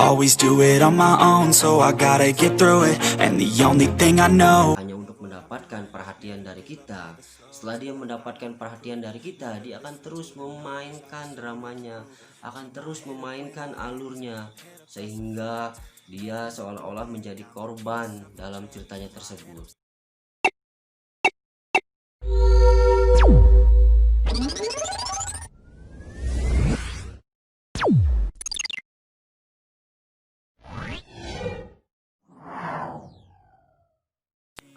always do it on my own, so I gotta get through it. And the only thing I know, hanya untuk mendapatkan perhatian dari kita. Setelah dia mendapatkan perhatian dari kita, dia akan terus memainkan dramanya, akan terus memainkan alurnya, sehingga dia seolah-olah menjadi korban dalam ceritanya tersebut.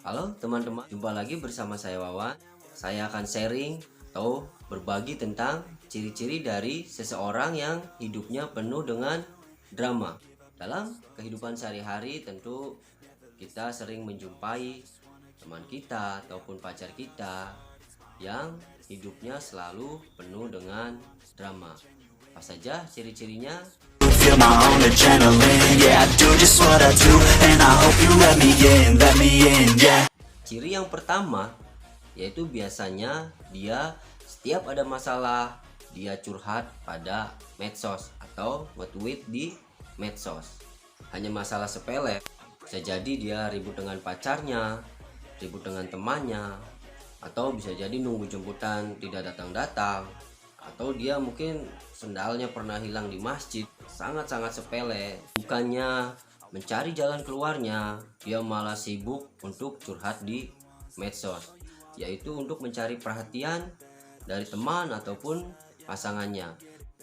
Halo teman-teman, jumpa lagi bersama saya Wawan. Saya akan sharing atau berbagi tentang ciri-ciri dari seseorang yang hidupnya penuh dengan drama. Dalam kehidupan sehari-hari tentu kita sering menjumpai teman kita ataupun pacar kita yang hidupnya selalu penuh dengan drama. Apa saja ciri-cirinya? feel my own adrenaline. Yeah, I do just what I do, and I hope you let me in, yeah. Ciri yang pertama yaitu biasanya dia setiap ada masalah dia curhat pada medsos atau nge-tweet di medsos. Hanya masalah sepele, bisa jadi dia ribut dengan pacarnya, ribut dengan temannya, atau bisa jadi nunggu jemputan tidak datang-datang, atau dia mungkin sendalnya pernah hilang di masjid. Sangat-sangat sepele. Bukannya mencari jalan keluarnya, dia malah sibuk untuk curhat di medsos, yaitu untuk mencari perhatian dari teman ataupun pasangannya,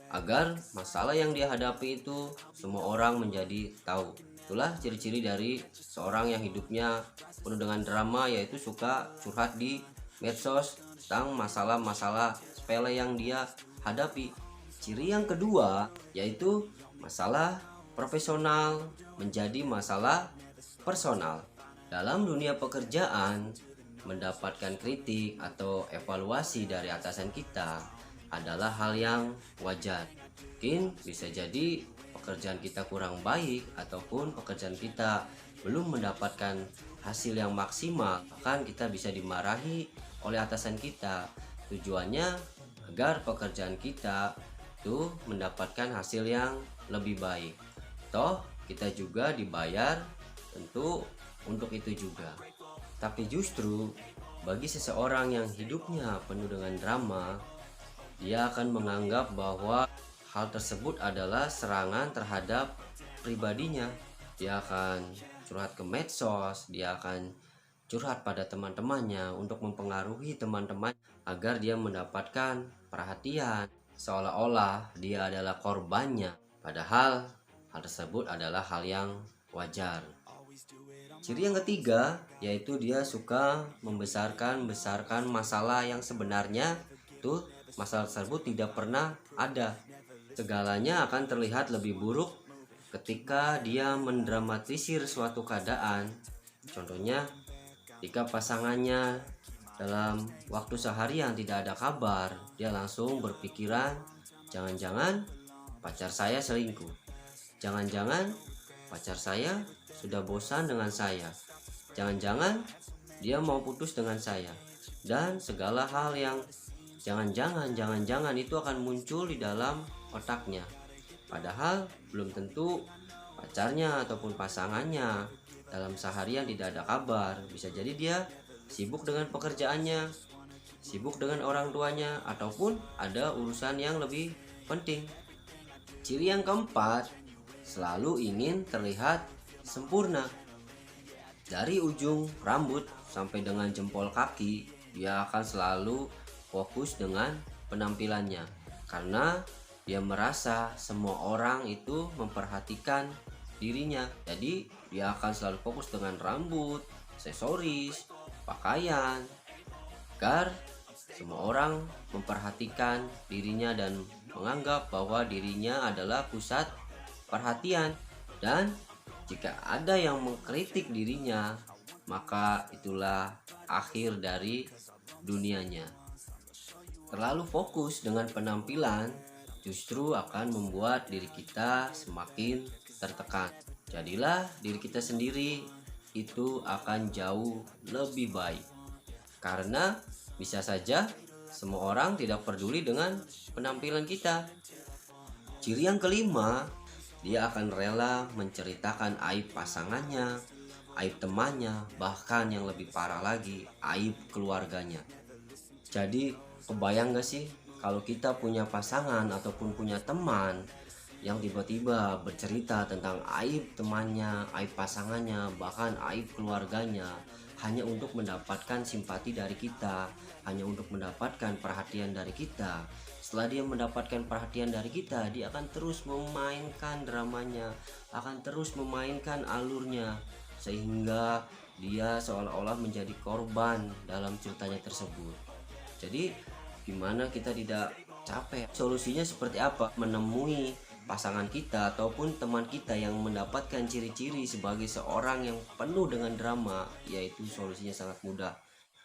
agar masalah yang dia hadapi itu semua orang menjadi tahu. Itulah ciri-ciri dari seorang yang hidupnya penuh dengan drama, yaitu suka curhat di medsos tentang masalah-masalah sepele yang dia hadapi. Ciri yang kedua yaitu masalah profesional menjadi masalah personal. Dalam dunia pekerjaan, mendapatkan kritik atau evaluasi dari atasan kita adalah hal yang wajar. Mungkin bisa jadi pekerjaan kita kurang baik ataupun pekerjaan kita belum mendapatkan hasil yang maksimal, bahkan kita bisa dimarahi oleh atasan kita. Tujuannya agar pekerjaan kita itu mendapatkan hasil yang lebih baik. Toh kita juga dibayar tentu untuk itu juga. Tapi justru bagi seseorang yang hidupnya penuh dengan drama, dia akan menganggap bahwa hal tersebut adalah serangan terhadap pribadinya. Dia akan curhat ke medsos, dia akan curhat pada teman-temannya untuk mempengaruhi teman-teman agar dia mendapatkan perhatian, seolah-olah dia adalah korbannya, padahal hal tersebut adalah hal yang wajar. Ciri yang ketiga yaitu dia suka membesarkan masalah yang sebenarnya itu masalah tersebut tidak pernah ada. Segalanya akan terlihat lebih buruk ketika dia mendramatisir suatu keadaan. Contohnya, jika pasangannya dalam waktu seharian tidak ada kabar, dia langsung berpikiran, jangan-jangan pacar saya selingkuh, jangan-jangan pacar saya sudah bosan dengan saya, jangan-jangan dia mau putus dengan saya, dan segala hal yang jangan-jangan itu akan muncul di dalam otaknya. Padahal belum tentu pacarnya ataupun pasangannya dalam seharian tidak ada kabar. Bisa jadi dia sibuk dengan pekerjaannya, sibuk dengan orang tuanya, ataupun ada urusan yang lebih penting. Ciri yang keempat, selalu ingin terlihat sempurna. Dari ujung rambut sampai dengan jempol kaki, dia akan selalu fokus dengan penampilannya, karena dia merasa semua orang itu memperhatikan dirinya. Jadi dia akan selalu fokus dengan rambut, aksesoris, pakaian, agar semua orang memperhatikan dirinya dan menganggap bahwa dirinya adalah pusat perhatian. Dan jika ada yang mengkritik dirinya, maka itulah akhir dari dunianya. Terlalu fokus dengan penampilan justru akan membuat diri kita semakin tertekan. Jadilah diri kita sendiri, itu akan jauh lebih baik. Karena bisa saja semua orang tidak peduli dengan penampilan kita. Ciri yang kelima, Dia akan rela menceritakan aib pasangannya, aib temannya, bahkan yang lebih parah lagi, aib keluarganya. Jadi kebayang gak sih kalau kita punya pasangan ataupun punya teman yang tiba-tiba bercerita tentang aib temannya, aib pasangannya, bahkan aib keluarganya, hanya untuk mendapatkan simpati dari kita, hanya untuk mendapatkan perhatian dari kita. Setelah dia mendapatkan perhatian dari kita, dia akan terus memainkan dramanya, akan terus memainkan alurnya, sehingga dia seolah-olah menjadi korban dalam ceritanya tersebut. Jadi gimana kita tidak capek? Solusinya seperti apa? Menemui pasangan kita ataupun teman kita yang mendapatkan ciri-ciri sebagai seorang yang penuh dengan drama, yaitu solusinya sangat mudah.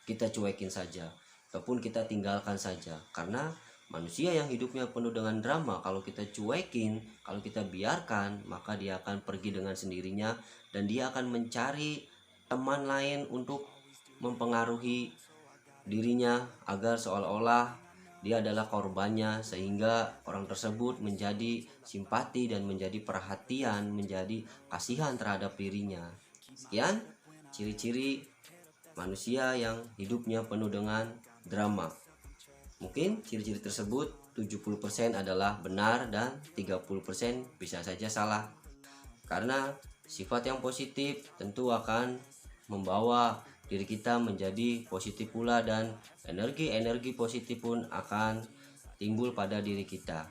Kita cuekin saja ataupun kita tinggalkan saja, karena manusia yang hidupnya penuh dengan drama, kalau kita cuekin, kalau kita biarkan, maka dia akan pergi dengan sendirinya dan dia akan mencari teman lain untuk mempengaruhi dirinya agar seolah-olah dia adalah korbannya, sehingga orang tersebut menjadi simpati dan menjadi perhatian, menjadi kasihan terhadap dirinya. Sekian ciri-ciri manusia yang hidupnya penuh dengan drama. Mungkin ciri-ciri tersebut 70% adalah benar dan 30% bisa saja salah. Karena sifat yang positif tentu akan membawa diri kita menjadi positif pula, dan energi-energi positif pun akan timbul pada diri kita.